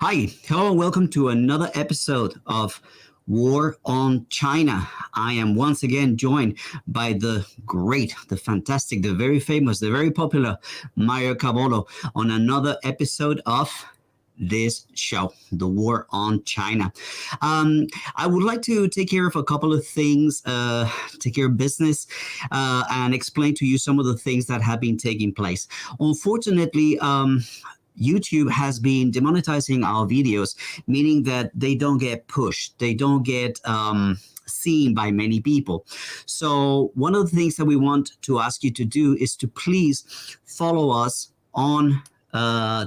Hi, hello, and welcome to another episode of War on China. I am once again joined by the great, the fantastic, the very famous, the very popular Mario Cavolo on another episode of this show, The War on China. I would like to take care of a couple of things, take care of business, and explain to you some of the things that have been taking place. Unfortunately, YouTube has been demonetizing our videos, meaning that they don't get pushed, they don't get seen by many people. So one of the things that we want to ask you to do is to please follow us on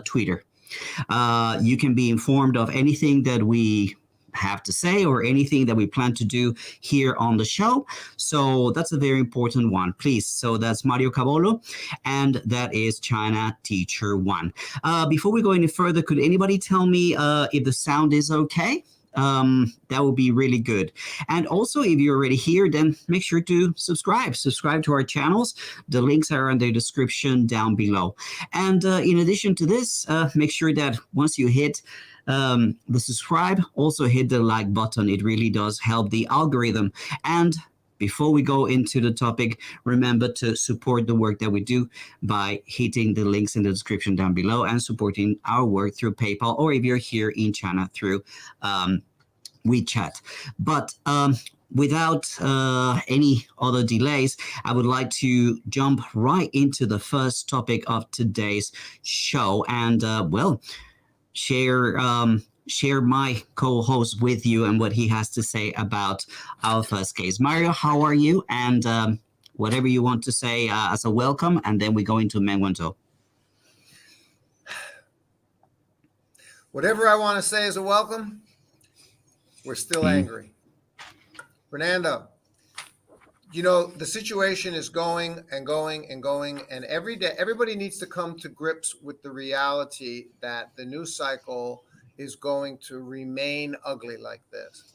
Twitter. You can be informed of anything that we have to say or anything that we plan to do here on the show. So that's a very important one, please. So that's Mario Cavolo, and that is China Teacher One. Before we go any further, could anybody tell me if the sound is okay? That would be really good. And also, if you're already here, then make sure to subscribe to our channels. The links are in the description down below. And in addition to this, make sure that once you hit the subscribe, also hit the like button. It really does help the algorithm. And before we go into the topic, remember to support the work that we do by hitting the links in the description down below and supporting our work through PayPal, or if you're here in China, through Wechat. But without any other delays, I would like to jump right into the first topic of today's show. And share my co-host with you and what he has to say about our first case. Mario, how are you? And whatever you want to say as a welcome, and then we go into Menguento. Whatever I want to say as a welcome, we're still angry. Fernando, you know, the situation is going and going and going, and every day everybody needs to come to grips with the reality that the news cycle is going to remain ugly like this.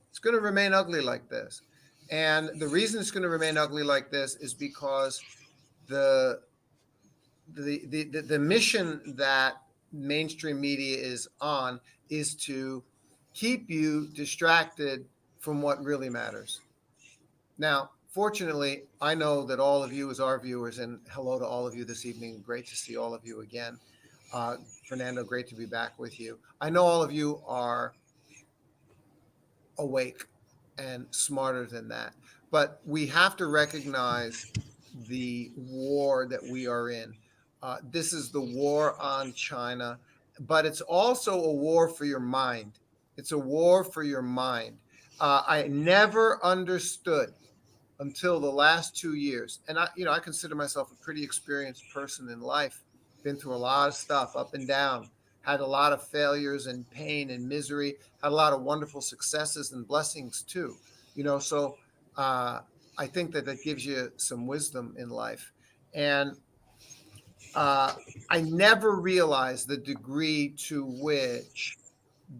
It's going to remain ugly like this. And the reason it's going to remain ugly like this is because the mission that mainstream media is on is to keep you distracted from what really matters. Now, fortunately, I know that all of you as our viewers, and hello to all of you this evening. Great to see all of you again. Fernando, great to be back with you. I know all of you are awake and smarter than that, but we have to recognize the war that we are in. This is the war on China, but it's also a war for your mind. It's a war for your mind. I never understood until the last 2 years. And I consider myself a pretty experienced person in life, been through a lot of stuff up and down, had a lot of failures and pain and misery, had a lot of wonderful successes and blessings too. So I think that gives you some wisdom in life. And I never realized the degree to which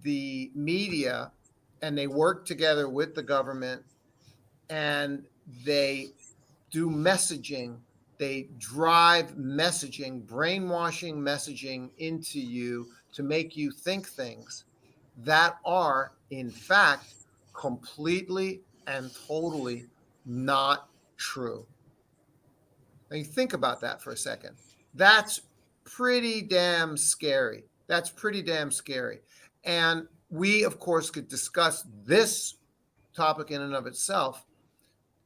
the media, and they work together with the government, and they do messaging, they drive messaging, brainwashing messaging into you to make you think things that are, in fact, completely and totally not true. Now, you think about that for a second. That's pretty damn scary. And we, of course, could discuss this topic in and of itself.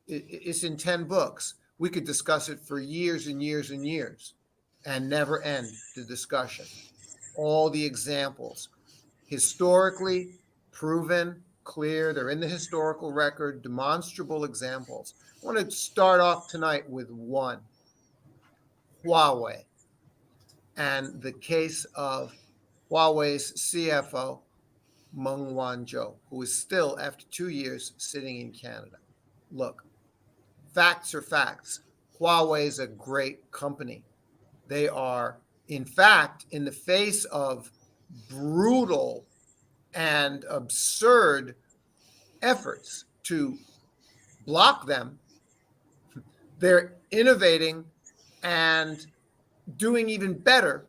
It's in 10 books. We could discuss it for years and years and years and never end the discussion. All the examples, historically proven, clear, they're in the historical record, demonstrable examples. I want to start off tonight with one, Huawei, and the case of Huawei's CFO, Meng Wanzhou, who is still, after 2 years, sitting in Canada. Look, facts are facts. Huawei is a great company. They are, in fact, in the face of brutal and absurd efforts to block them, they're innovating and doing even better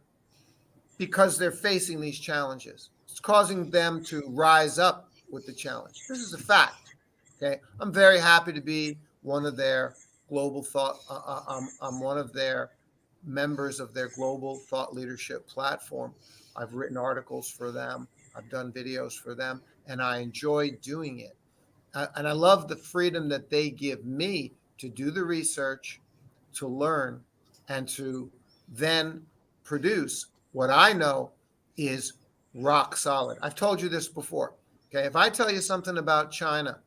because they're facing these challenges. It's causing them to rise up with the challenge. This is a fact. Okay, I'm very happy to be one of their global thought. I'm one of their members of their global thought leadership platform. I've written articles for them. I've done videos for them, and I enjoy doing it. And I love the freedom that they give me to do the research, to learn, and to then produce what I know is rock solid. I've told you this before. Okay, if I tell you something about China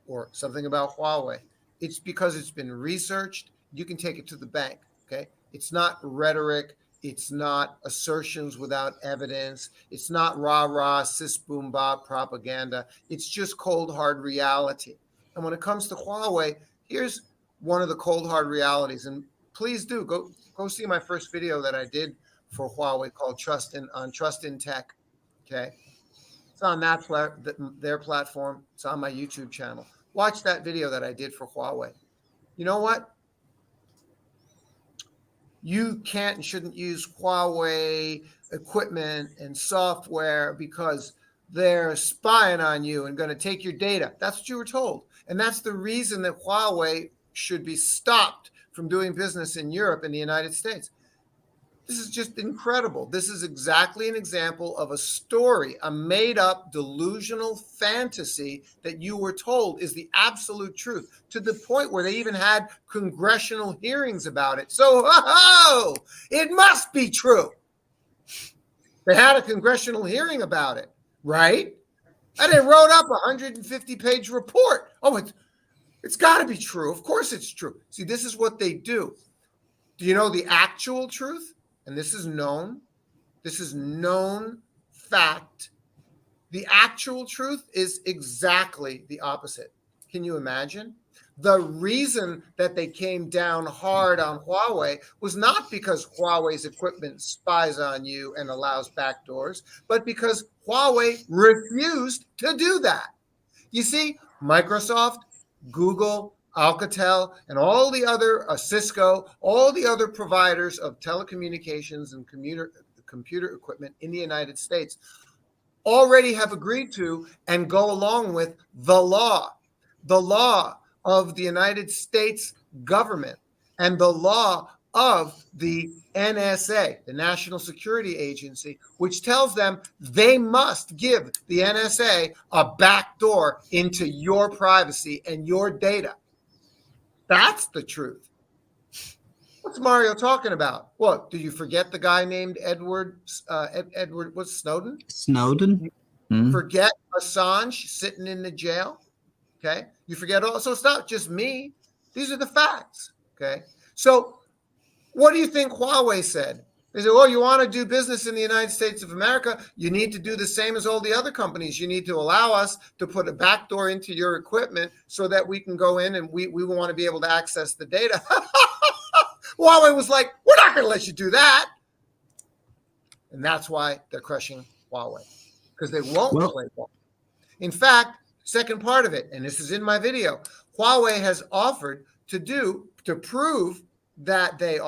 or something about Huawei, it's because it's been researched. You can take it to the bank. Okay, it's not rhetoric. It's not assertions without evidence. It's not rah-rah, sis-boom-bop propaganda. It's just cold, hard reality. And when it comes to Huawei, here's one of the cold, hard realities. And please do go see my first video that I did for Huawei called Trust in Tech. Okay, it's on their platform. It's on my YouTube channel. Watch that video that I did for Huawei. You know what? You can't and shouldn't use Huawei equipment and software because they're spying on you and going to take your data. That's what you were told. And that's the reason that Huawei should be stopped from doing business in Europe and the United States. This is just incredible. This is exactly an example of a story, a made-up delusional fantasy that you were told is the absolute truth, to the point where they even had congressional hearings about it. So, it must be true. They had a congressional hearing about it, right? And they wrote up a 150-page report. Oh, it's got to be true. Of course it's true. See, this is what they do. Do you know the actual truth? And this is known fact. The actual truth is exactly the opposite. Can you imagine? The reason that they came down hard on Huawei was not because Huawei's equipment spies on you and allows backdoors, but because Huawei refused to do that. You see, Microsoft, Google, Alcatel, and all the other, Cisco, all the other providers of telecommunications and computer equipment in the United States already have agreed to and go along with the law of the United States government and the law of the NSA, the National Security Agency, which tells them they must give the NSA a backdoor into your privacy and your data. That's the truth. What's Mario talking about? What, do you forget the guy named Edward what's Snowden? Snowden? Forget Assange sitting in the jail? Okay. You forget all. So it's not just me. These are the facts. Okay. So what do you think Huawei said? They said, well, you want to do business in the United States of America, you need to do the same as all the other companies. You need to allow us to put a backdoor into your equipment so that we can go in and we want to be able to access the data. Huawei was like, we're not going to let you do that. And that's why they're crushing Huawei, because they won't play ball. In fact, second part of it, and this is in my video, Huawei has offered to prove that they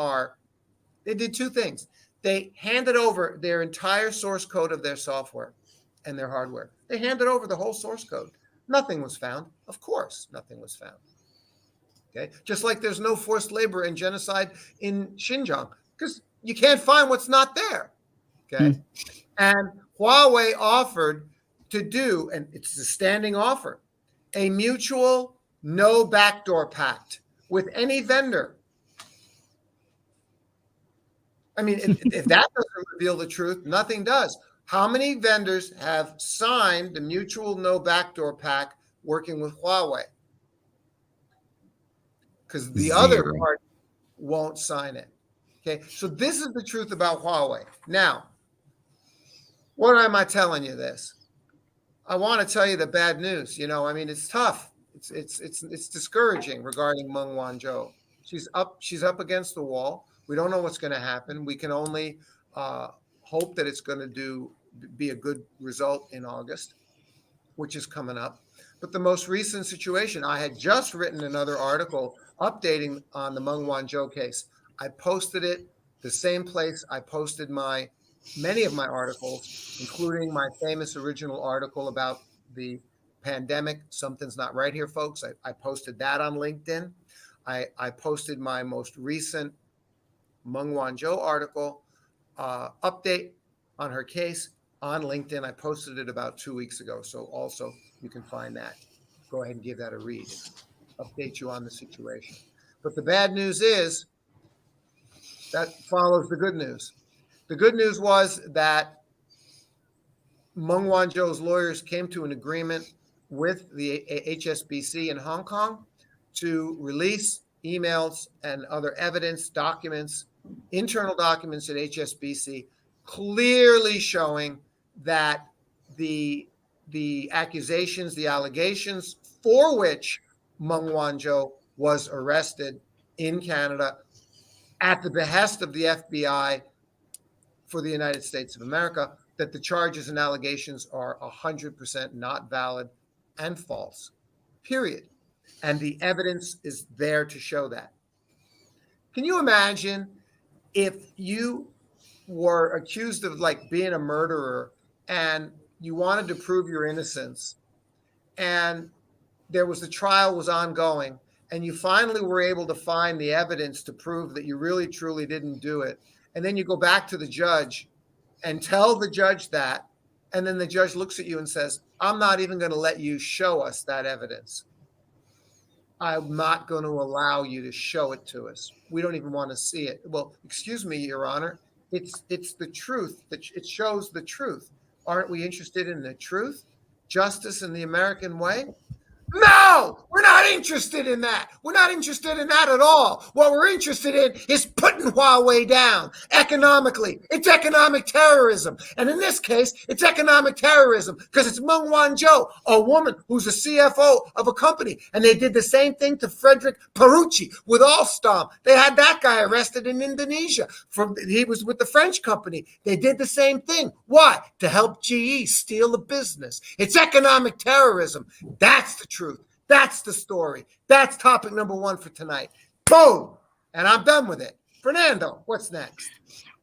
did two things. They handed over their entire source code of their software and their hardware. They handed over the whole source code. Nothing was found. Of course, nothing was found. Okay, just like there's no forced labor and genocide in Xinjiang, because you can't find what's not there. Okay, and Huawei offered to do, and it's a standing offer, a mutual no backdoor pact with any vendor. I mean, if that doesn't reveal the truth, nothing does. How many vendors have signed the mutual no backdoor pact working with Huawei? Because the other part won't sign it. Okay, so this is the truth about Huawei. Now, what am I telling you this? I want to tell you the bad news. You know, I mean, it's tough. It's discouraging regarding Meng Wanzhou. She's up against the wall. We don't know what's going to happen. We can only hope that it's going to be a good result in August, which is coming up. But the most recent situation, I had just written another article updating on the Meng Wanzhou case. I posted it the same place I posted my many of my articles, including my famous original article about the pandemic. Something's not right here, folks. I posted that on LinkedIn. I posted my most recent Meng Wanzhou article update on her case on LinkedIn. I posted it about 2 weeks ago. So also you can find that. Go ahead and give that a read. Update you on the situation. But the bad news is that follows the good news. The good news was that Meng Wanzhou's lawyers came to an agreement with the HSBC in Hong Kong to release emails and other evidence, documents, internal documents at HSBC, clearly showing that the accusations, the allegations for which Meng Wanzhou was arrested in Canada at the behest of the FBI for the United States of America, that the charges and allegations are 100% not valid and false, period. And the evidence is there to show that. Can you imagine if you were accused of like being a murderer and you wanted to prove your innocence and the trial was ongoing and you finally were able to find the evidence to prove that you really truly didn't do it, and then you go back to the judge and tell the judge that, and then the judge looks at you and says, I'm not even going to let you show us that evidence. I'm not going to allow you to show it to us. We don't even want to see it. Well, excuse me, Your Honor. It's the truth. It shows the truth. Aren't we interested in the truth? Justice in the American way? No, we're not interested in that. We're not interested in that at all. What we're interested in is putting Huawei down economically. It's economic terrorism. And in this case, it's economic terrorism because it's Meng Wanzhou, a woman who's a CFO of a company. And they did the same thing to Frederick Parucci with Alstom. They had that guy arrested in Indonesia. He was with the French company. They did the same thing. Why? To help GE steal the business. It's economic terrorism. That's the truth. That's the story. That's topic number one for tonight. Boom. And I'm done with it. Fernando, what's next?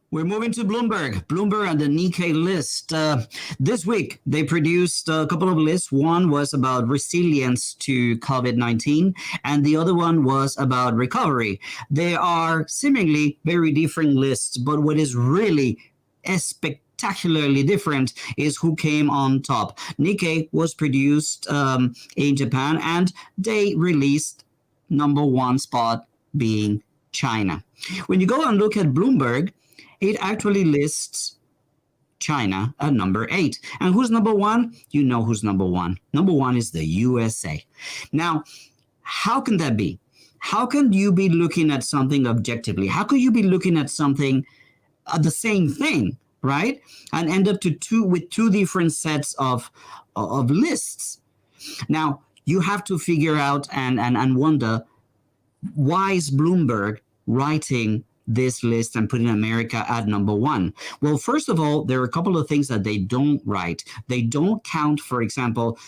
We're moving to Bloomberg. Bloomberg and the Nikkei list. This week, they produced a couple of lists. One was about resilience to COVID-19, and the other one was about recovery. They are seemingly very different lists, but what is really spectacularly different is who came on top. Nikkei was produced in Japan, and they released number one spot being China. When you go and look at Bloomberg, it actually lists China at number 8. And who's number 1? You know who's number 1. Number 1 is the USA. Now, how can that be? How can you be looking at something objectively? How could you be looking at something, the same thing, right? And end up with two different sets of lists. Now, you have to figure out and wonder, why is Bloomberg writing this list and putting America at number 1? Well, first of all, there are a couple of things that they don't write. They don't count, for example,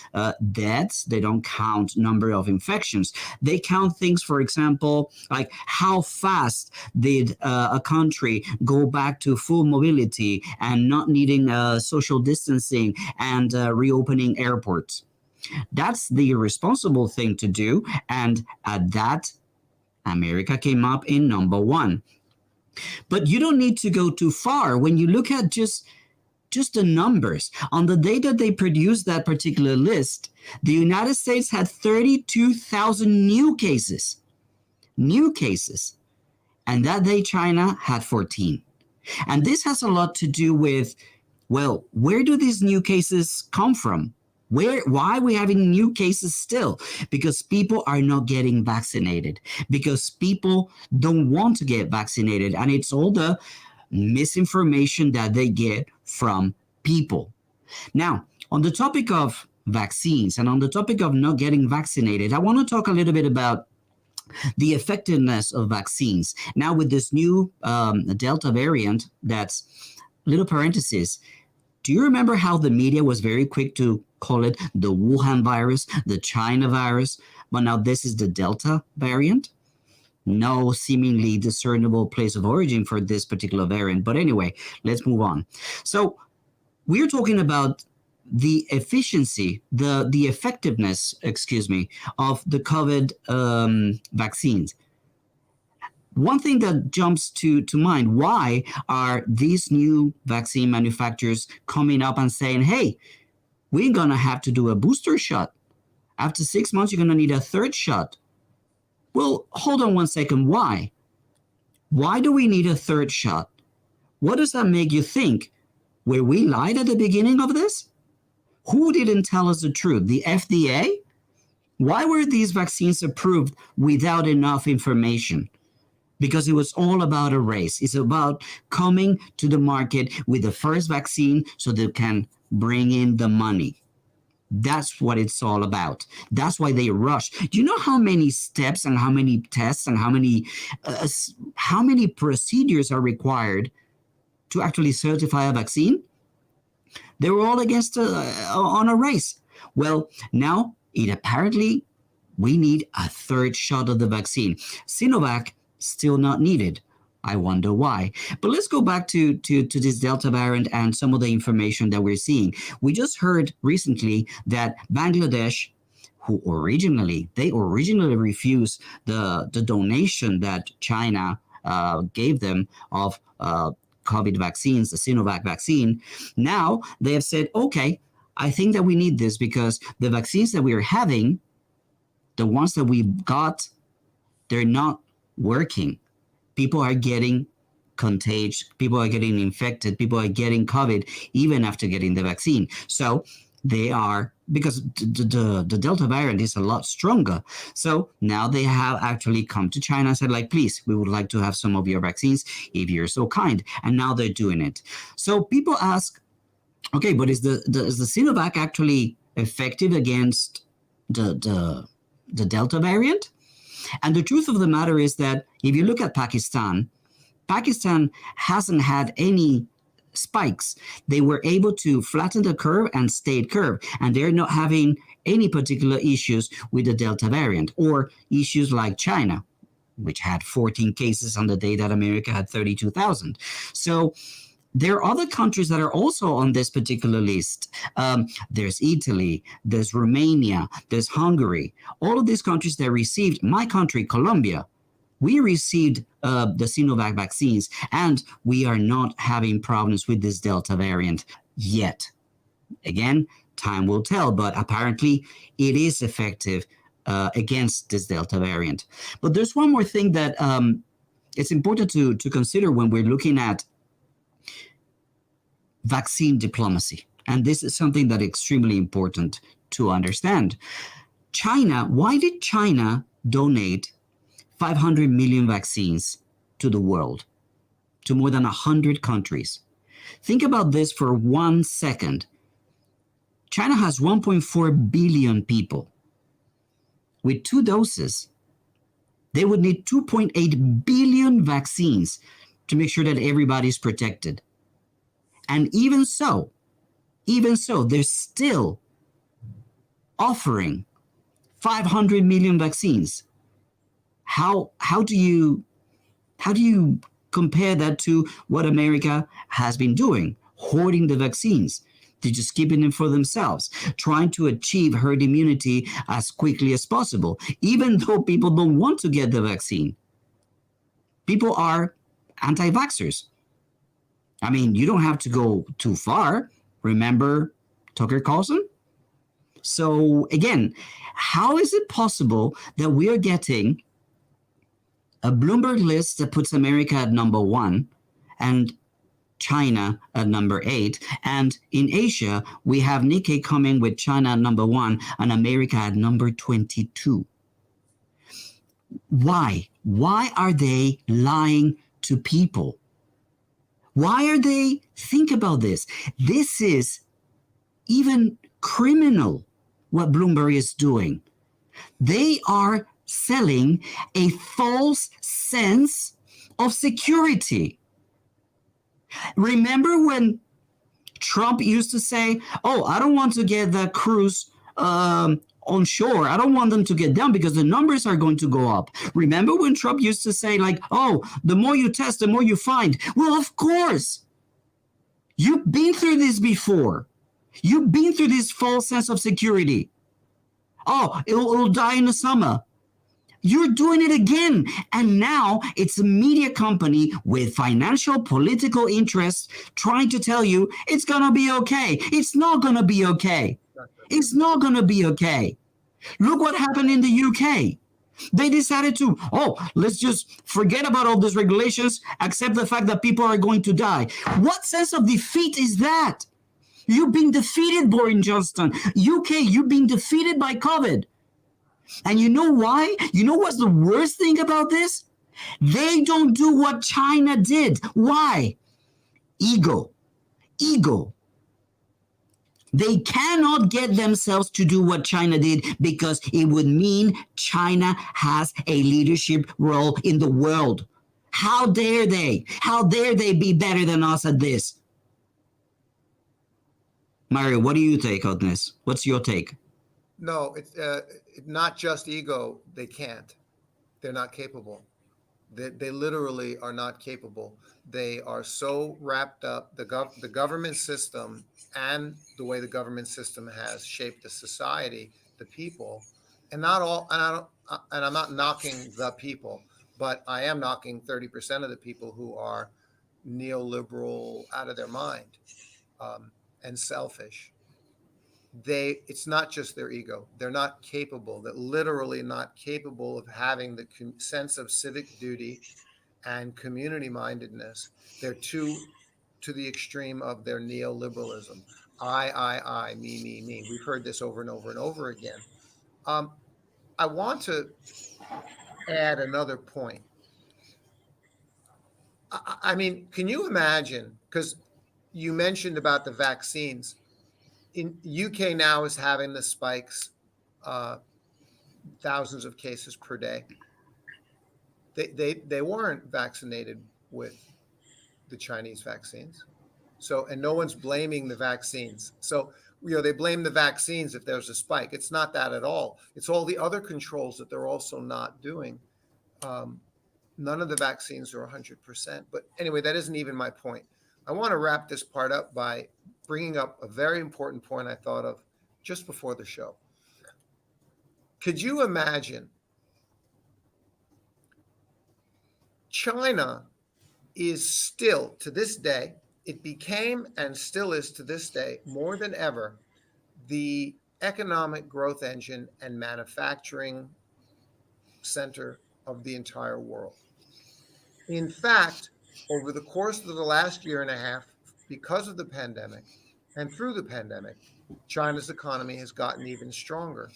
deaths. They don't count number of infections. They count things, for example, like how fast did a country go back to full mobility and not needing social distancing and reopening airports. That's the responsible thing to do. And at that, America came up in number 1. But you don't need to go too far. When you look at just the numbers, on the day that they produced that particular list, the United States had 32,000 new cases. And that day, China had 14. And this has a lot to do with, well, where do these new cases come from? Why are we having new cases still? Because people are not getting vaccinated, because people don't want to get vaccinated. And it's all the misinformation that they get from people. Now, on the topic of vaccines and on the topic of not getting vaccinated, I want to talk a little bit about the effectiveness of vaccines. Now, with this new Delta variant, that's little parenthesis. Do you remember how the media was very quick to call it the Wuhan virus, the China virus? But now this is the Delta variant. No seemingly discernible place of origin for this particular variant. But anyway, let's move on. So we're talking about the efficiency, the effectiveness, excuse me, of the COVID vaccines. One thing that jumps to mind, why are these new vaccine manufacturers coming up and saying, hey, we're going to have to do a booster shot. After 6 months, you're going to need a third shot. Well, hold on one second. Why? Why do we need a third shot? What does that make you think? Were we lied at the beginning of this? Who didn't tell us the truth? The FDA? Why were these vaccines approved without enough information? Because it was all about a race. It's about coming to the market with the first vaccine so they can bring in the money. That's what it's all about. That's why they rush. Do you know how many steps and how many tests and how many procedures are required to actually certify a vaccine? They were all against on a race. Well, now apparently we need a third shot of the vaccine. Sinovac still not needed. I wonder why. But let's go back to this Delta variant and some of the information that we're seeing. We just heard recently that Bangladesh, who originally refused the donation that China gave them of COVID vaccines, the Sinovac vaccine. Now they have said, okay, I think that we need this because the vaccines that we are having, the ones that we got, they're not working. People are getting contagious. People are getting infected. People are getting COVID even after getting the vaccine. So they are, because the Delta variant is a lot stronger. So now they have actually come to China and said, like, please, we would like to have some of your vaccines if you're so kind. And now they're doing it. So people ask, okay, but is the Sinovac actually effective against the Delta variant? And the truth of the matter is that if you look at Pakistan hasn't had any spikes. They were able to flatten the curve and stayed curve, and they're not having any particular issues with the Delta variant or issues like China, which had 14 cases on the day that America had 32,000. So there are other countries that are also on this particular list. There's Italy, there's Romania, there's Hungary. All of these countries that received, my country, Colombia, we received the Sinovac vaccines, and we are not having problems with this Delta variant yet. Again, time will tell, but apparently it is effective against this Delta variant. But there's one more thing that it's important to consider when we're looking at vaccine diplomacy. And this is something that is extremely important to understand. China, why did China donate 500 million vaccines to the world, to more than 100 countries? Think about this for 1 second. China has 1.4 billion people. With 2 doses, they would need 2.8 billion vaccines to make sure that everybody's protected. And even so, they're still offering 500 million vaccines. How do you compare that to what America has been doing, hoarding the vaccines? They're just keeping them for themselves, trying to achieve herd immunity as quickly as possible, even though people don't want to get the vaccine. People are anti-vaxxers. I mean, you don't have to go too far. Remember Tucker Carlson? So again, how is it possible that we are getting a Bloomberg list that puts America at number 1 and China at number 8, and in Asia we have Nikkei coming with China at number 1 and America at number 22? Why are they lying to people? Why are they? Think about this. This is even criminal what Bloomberg is doing. They are selling a false sense of security. Remember when Trump used to say, oh, I don't want to get that cruise onshore. I don't want them to get down because the numbers are going to go up. Remember when Trump used to say, like, oh, the more you test, the more you find? Well, of course. You've been through this before. You've been through this false sense of security. Oh, it'll die in the summer. You're doing it again. And now it's a media company with financial, political interests trying to tell you it's going to be okay. It's not going to be okay. It's not going to be okay. Look what happened in the UK. They decided to, let's just forget about all these regulations, accept the fact that people are going to die. What sense of defeat is that? You've been defeated, Boris Johnson. UK, you've been defeated by COVID. And you know why? You know what's the worst thing about this? They don't do what China did. Why? Ego. Ego. They cannot get themselves to do what China did because it would mean China has a leadership role in the world. How dare they? How dare they be better than us at this? Mario, what do you take on this? What's your take? No, it's not just ego. They can't. They're not capable. They literally are not capable. They are so wrapped up. The government system and the way the government system has shaped the society, the people, and not all. And I'm not knocking the people, but I am knocking 30% of the people who are neoliberal, out of their mind, and selfish. It's not just their ego. They're not capable. They're literally not capable of having the sense of civic duty and community mindedness. They're too to the extreme of their neoliberalism. I, me. We've heard this over and over and over again. I want to add another point. I mean, can you imagine, because you mentioned about the vaccines, in UK now is having the spikes, thousands of cases per day. They weren't vaccinated with the Chinese vaccines. So, and no one's blaming the vaccines. So, they blame the vaccines if there's a spike. It's not that at all. It's all the other controls that they're also not doing. None of the vaccines are 100%. But anyway, that isn't even my point. I want to wrap this part up by bringing up a very important point I thought of just before the show. Could you imagine China is still, to this day, it became and still is to this day, more than ever, the economic growth engine and manufacturing center of the entire world. In fact, over the course of the last year and a half, because of the pandemic and through the pandemic, China's economy has gotten even stronger.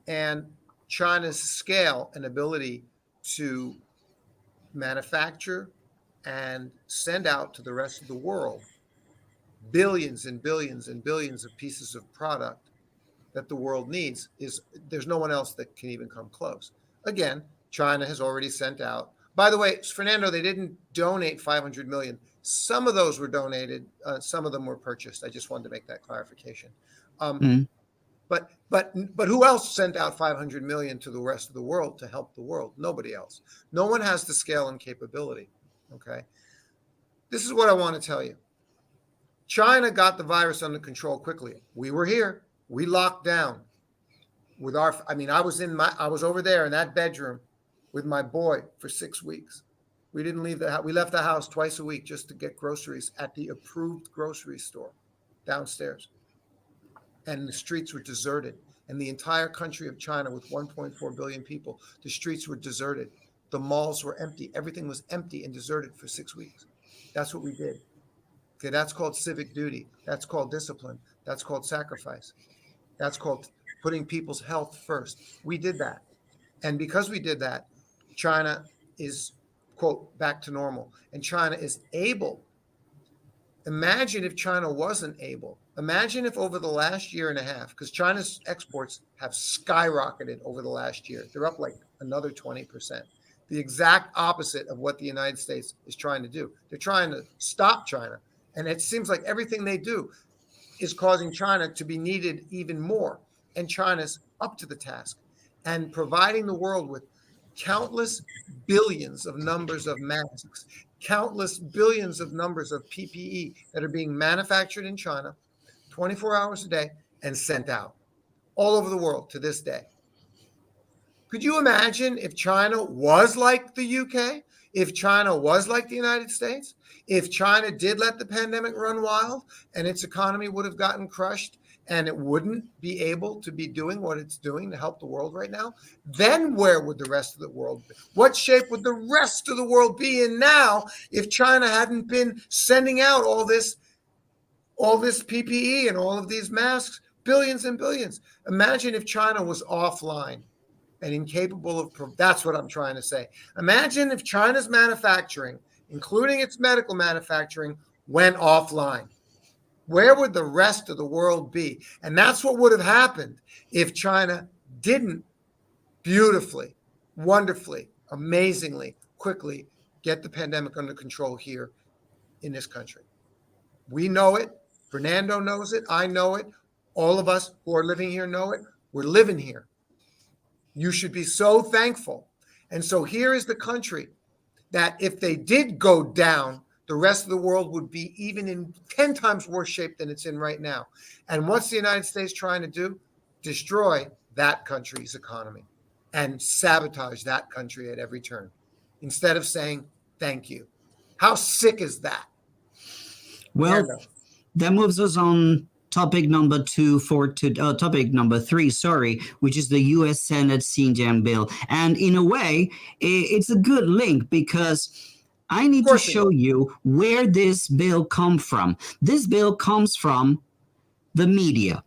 And China's scale and ability to manufacture and send out to the rest of the world billions and billions and billions of pieces of product that the world needs, there's no one else that can even come close. Again, China has already sent out. By the way, Fernando, they didn't donate 500 million. Some of those were donated. Some of them were purchased. I just wanted to make that clarification. But who else sent out 500 million to the rest of the world to help the world? Nobody else. No one has the scale and capability. Okay. This is what I want to tell you. China got the virus under control quickly. We were here. We locked down with I was over there in that bedroom with my boy for 6 weeks. We didn't leave the house. We left the house twice a week just to get groceries at the approved grocery store downstairs. And the streets were deserted. And the entire country of China with 1.4 billion people, the streets were deserted. The malls were empty. Everything was empty and deserted for 6 weeks. That's what we did. Okay, that's called civic duty. That's called discipline. That's called sacrifice. That's called putting people's health first. We did that. And because we did that, China is, quote, back to normal. And China is able. Imagine if China wasn't able. Imagine if over the last year and a half, because China's exports have skyrocketed over the last year. They're up like another 20%. The exact opposite of what the United States is trying to do. They're trying to stop China. And it seems like everything they do is causing China to be needed even more. And China's up to the task and providing the world with countless billions of numbers of masks, countless billions of numbers of PPE that are being manufactured in China 24 hours a day and sent out all over the world to this day. Could you imagine if China was like the UK? If China was like the United States? If China did let the pandemic run wild and its economy would have gotten crushed and it wouldn't be able to be doing what it's doing to help the world right now, then where would the rest of the world be? What shape would the rest of the world be in now if China hadn't been sending out all this PPE and all of these masks, billions and billions? Imagine if China was offline and incapable of, that's what I'm trying to say. Imagine if China's manufacturing, including its medical manufacturing, went offline. Where would the rest of the world be? And that's what would have happened if China didn't beautifully, wonderfully, amazingly, quickly get the pandemic under control here in this country. We know it. Fernando knows it. I know it. All of us who are living here know it. We're living here. You should be so thankful. And so here is the country that if they did go down, the rest of the world would be even in 10 times worse shape than it's in right now. And what's the United States trying to do? Destroy that country's economy and sabotage that country at every turn instead of saying thank you. How sick is that? Well, that moves us on topic number topic number 3, which is the U.S. Senate Xinjiang bill. And in a way, it's a good link because I need to show you where this bill comes from. This bill comes from the media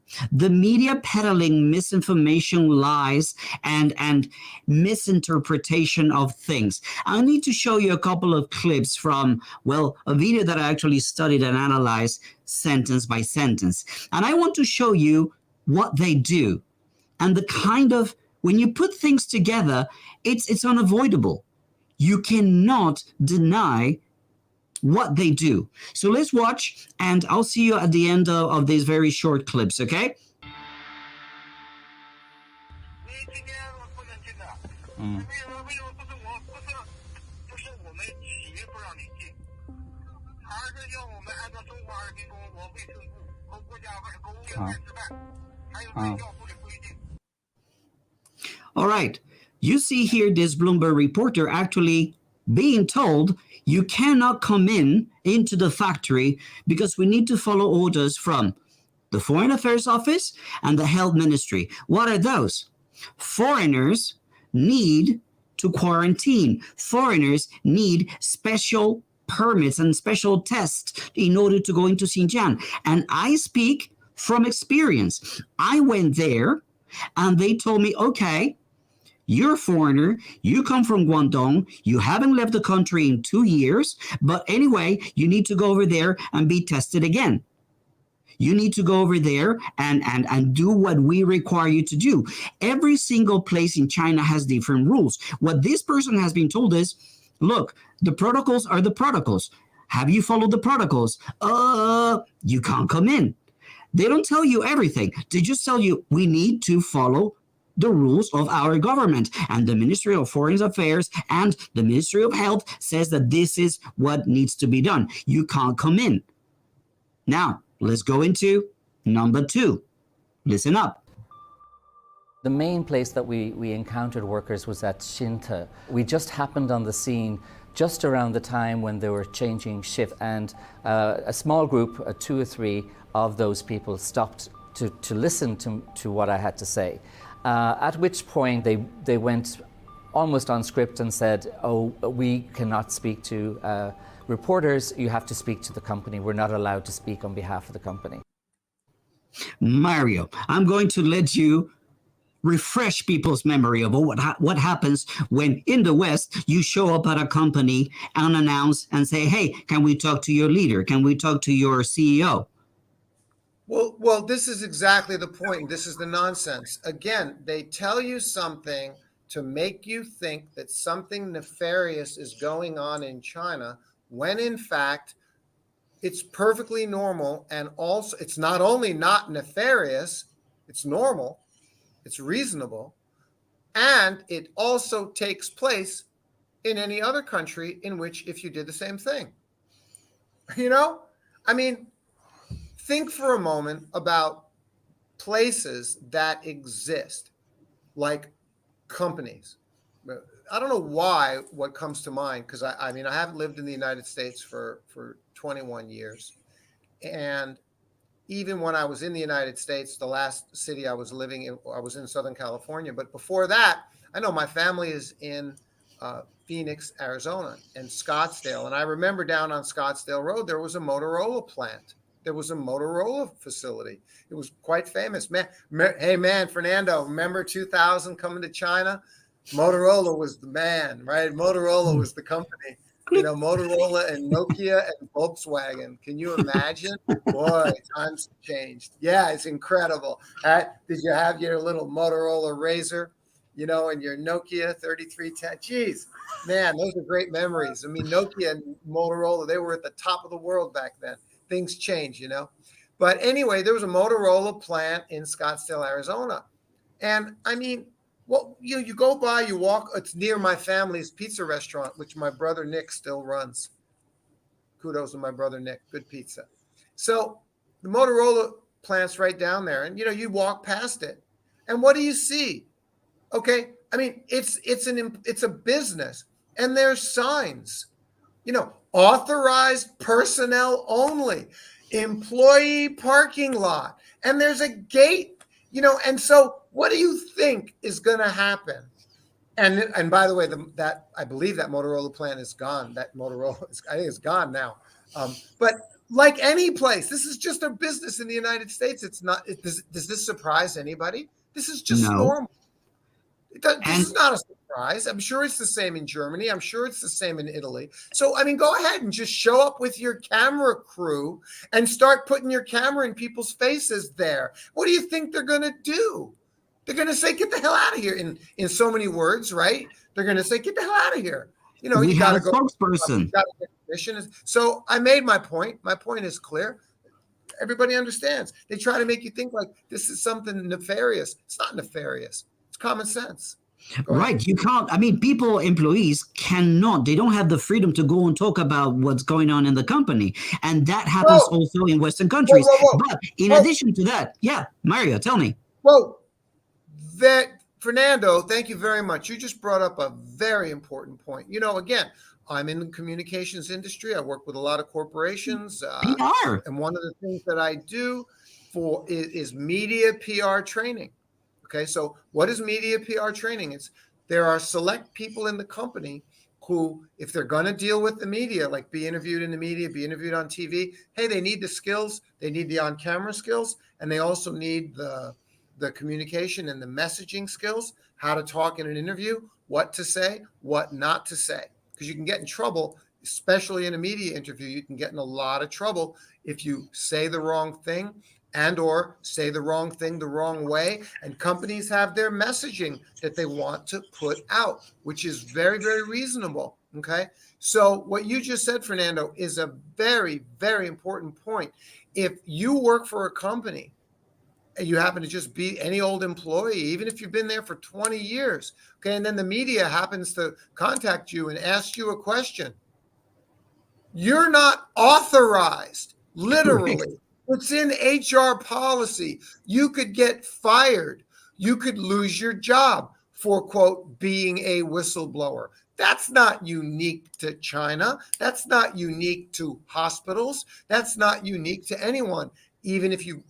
peddling misinformation, lies, and misinterpretation of things. I need to show you a couple of clips from, well, a video that I actually studied and analyzed sentence by sentence. And I want to show you what they do and the kind of, when you put things together, it's unavoidable. You cannot deny what they do. So let's watch, and I'll see you at the end of these very short clips, okay? All right. You see here this Bloomberg reporter actually being told you cannot come into the factory because we need to follow orders from the Foreign Affairs Office and the Health Ministry. What are those? Foreigners need to quarantine. Foreigners need special permits and special tests in order to go into Xinjiang. And I speak from experience. I went there and they told me, okay, you're a foreigner, you come from Guangdong, you haven't left the country in 2 years, but anyway, you need to go over there and be tested again. You need to go over there and do what we require you to do. Every single place in China has different rules. What this person has been told is, look, the protocols are the protocols. Have you followed the protocols? You can't come in. They don't tell you everything. They just tell you, we need to follow the rules of our government. And the Ministry of Foreign Affairs and the Ministry of Health says that this is what needs to be done. You can't come in. Now, let's go into number 2. Listen up. The main place that we encountered workers was at Xinte. We just happened on the scene just around the time when they were changing shift, and a small group, 2 or 3 of those people stopped to listen to what I had to say. At which point they went almost on script and said, oh, we cannot speak to reporters, you have to speak to the company. We're not allowed to speak on behalf of the company. Mario, I'm going to let you refresh people's memory of what happens when in the West you show up at a company and announce and say, hey, can we talk to your leader? Can we talk to your CEO? Well, this is exactly the point. This is the nonsense. Again, they tell you something to make you think that something nefarious is going on in China, when in fact, it's perfectly normal. And also, it's not only not nefarious, it's normal. it's reasonable, and it also takes place in any other country in which if you did the same thing. You know, I mean, think for a moment about places that exist, like companies. I don't know why what comes to mind, because I mean, I haven't lived in the United States for 21 years. And even when I was in the United States, the last city I was living in, I was in Southern California. But before that, I know my family is in Phoenix, Arizona, and Scottsdale. And I remember down on Scottsdale Road, there was a Motorola plant. There was a Motorola facility. It was quite famous. Man, hey, man, Fernando, remember 2000 coming to China? Motorola was the man, right? Motorola was the company. You know, Motorola and Nokia and Volkswagen. Can you imagine? Boy, times have changed. Yeah, it's incredible. Did you have your little Motorola Razr, you know, and your Nokia 3310? Geez, man, those are great memories. I mean, Nokia and Motorola, they were at the top of the world back then. Things change, you know. But anyway, there was a Motorola plant in Scottsdale, Arizona. And I mean, well, you go by, you walk, it's near my family's pizza restaurant, which my brother Nick still runs. Kudos to my brother Nick, good pizza. So the Motorola plant's right down there, and you walk past it. And what do you see? Okay, I mean, it's a business, and there's signs, authorized personnel only, employee parking lot, and there's a gate, and so what do you think is going to happen? And by the way, that I believe that Motorola plant is gone. That Motorola I think it's gone now. But like any place, this is just a business in the United States. It's not. Does this surprise anybody? This is just normal. This is not a surprise. I'm sure it's the same in Germany. I'm sure it's the same in Italy. So, I mean, go ahead and just show up with your camera crew and start putting your camera in people's faces there. What do you think they're going to do? They're going to say, get the hell out of here in so many words, right? They're going to say, get the hell out of here. You got to go. Spokesperson. You got to get permission. So I made my point. My point is clear. Everybody understands. They try to make you think like this is something nefarious. It's not nefarious. It's common sense. Right. You can't, employees cannot, they don't have the freedom to go and talk about what's going on in the company. And that happens also in Western countries. But in addition to that, Mario, tell me. Fernando, thank you very much. You just brought up a very important point. Again, I'm in the communications industry. I work with a lot of corporations. PR. And one of the things that I do is media PR training. Okay, so what is media PR training? There are select people in the company who, if they're going to deal with the media, like be interviewed in the media, be interviewed on TV, hey, they need the skills, they need the on-camera skills, and they also need the communication and the messaging skills, how to talk in an interview, what to say, what not to say. Because you can get in trouble, especially in a media interview, you can get in a lot of trouble if you say the wrong thing and or say the wrong thing the wrong way. And companies have their messaging that they want to put out, which is very, very reasonable. Okay. So what you just said, Fernando, is a very, very important point. If you work for a company and you happen to just be any old employee, even if you've been there for 20 years, okay, and then the media happens to contact you and ask you a question, you're not authorized, literally. It's in HR policy. You could get fired. You could lose your job for, quote, being a whistleblower. That's not unique to China. That's not unique to hospitals. That's not unique to anyone, even if you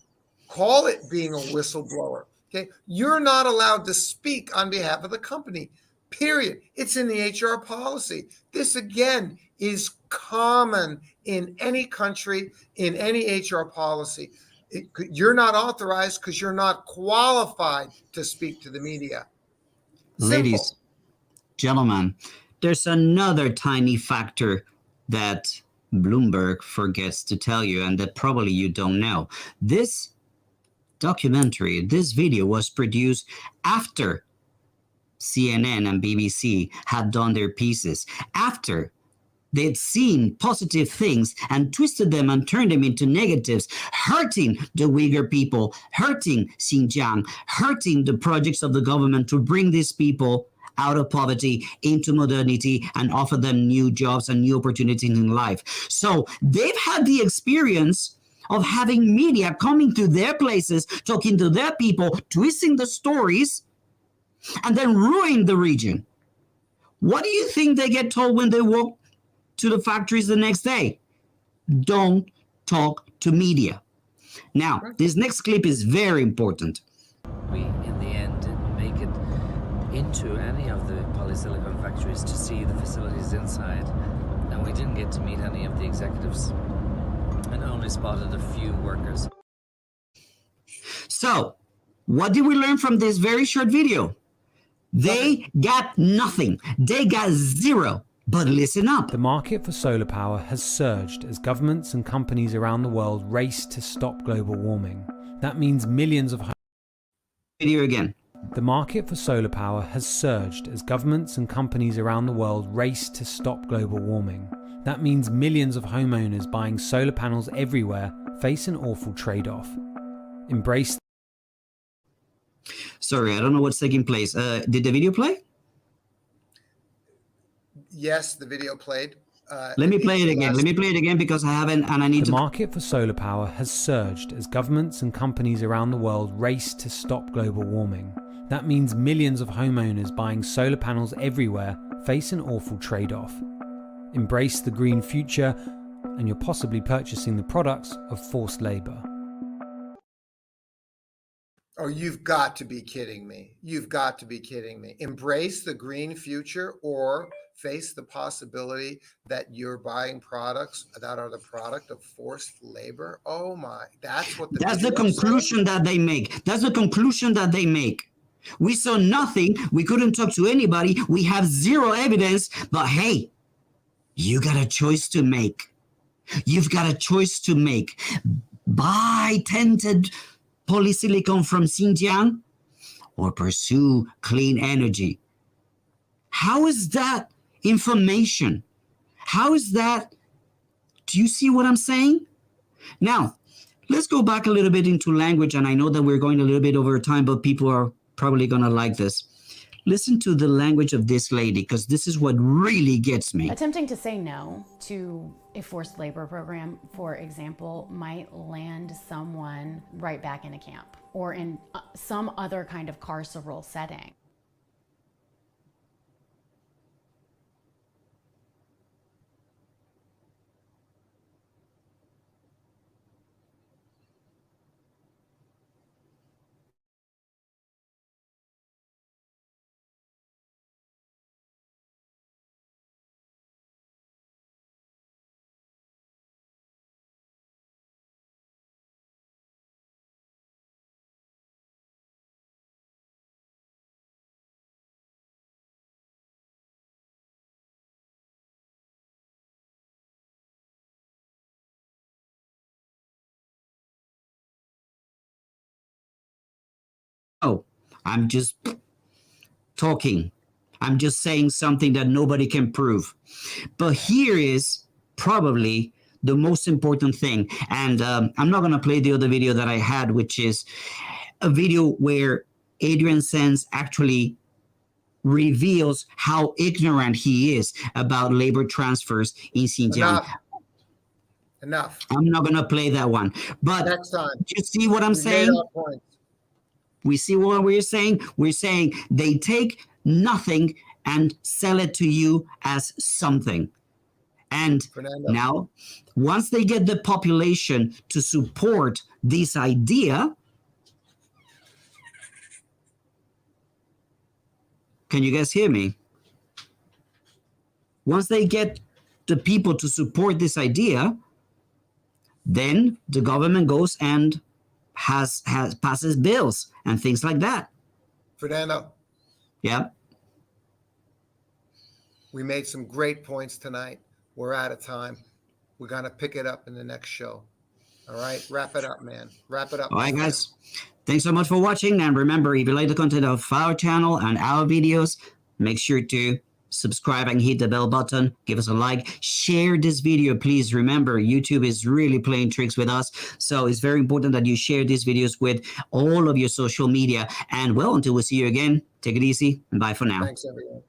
call it being a whistleblower. Okay, you're not allowed to speak on behalf of the company, period. It's in the HR policy. This, again, is common in any country, in any HR policy. You're not authorized because you're not qualified to speak to the media. Simple. Ladies, gentlemen, there's another tiny factor that Bloomberg forgets to tell you and that probably you don't know. This documentary, this video was produced after CNN and BBC had done their pieces, after they'd seen positive things and twisted them and turned them into negatives, hurting the Uyghur people, hurting Xinjiang, hurting the projects of the government to bring these people out of poverty into modernity and offer them new jobs and new opportunities in life. So they've had the experience of having media coming to their places, talking to their people, twisting the stories, and then ruining the region. What do you think they get told when they walk to the factories the next day? Don't talk to media. Now, this next clip is very important. We, in the end, didn't make it into any of the polysilicon factories to see the facilities inside, and we didn't get to meet any of the executives, and only spotted a few workers. So, what did we learn from this very short video? They got nothing. They got zero. But listen up. The market for solar power has surged as governments and companies around the world race to stop global warming. That means millions of Video again. The market for solar power has surged as governments and companies around the world race to stop global warming. That means millions of homeowners buying solar panels everywhere face an awful trade-off. Embrace. Sorry, I don't know what's taking place. Did the video play? Yes, the video played. Let me play it again. Let me play it again because I haven't, and I need The to. market for solar power has surged as governments and companies around the world race to stop global warming. That means millions of homeowners buying solar panels everywhere face an awful trade-off. Embrace the green future, and you're possibly purchasing the products of forced labor. Oh, you've got to be kidding me. You've got to be kidding me. Embrace the green future or face the possibility that you're buying products that are the product of forced labor. Oh my, that's what That's the conclusion that they make. That's the conclusion that they make. We saw nothing. We couldn't talk to anybody. We have zero evidence. But hey, you got a choice to make. You've got a choice to make. Buy tinted polysilicon from Xinjiang or pursue clean energy. How is that information? How is that? Do you see what I'm saying? Now, let's go back a little bit into language, and I know that we're going a little bit over time, but people are probably going to like this. Listen to the language of this lady, because this is what really gets me. Attempting to say no to a forced labor program, for example, might land someone right back in a camp or in some other kind of carceral setting. Oh, I'm just talking. I'm just saying something that nobody can prove. But here is probably the most important thing. And I'm not going to play the other video that I had, which is a video where Adrian Sands actually reveals how ignorant he is about labor transfers in Xinjiang. Enough. I'm not going to play that one. But Next time. you see what I'm saying? We see what we're saying. We're saying they take nothing and sell it to you as something. And Fernando. now, once they get the population to support this idea, can you guys hear me? Once they get the people to support this idea, then the government goes and passes bills and things like that. Fernando, Yeah. we made some great points tonight. We're out of time. We're going to pick it up in the next show. All right. Wrap it up, man. Wrap it up. All right, guys. Thanks so much for watching. And remember, if you like the content of our channel and our videos, make sure to subscribe and hit the bell button. Give us a like. Share this video, please. Remember, YouTube is really playing tricks with us. So it's very important that you share these videos with all of your social media. And well, until we see you again, take it easy and bye for now. Thanks, everyone.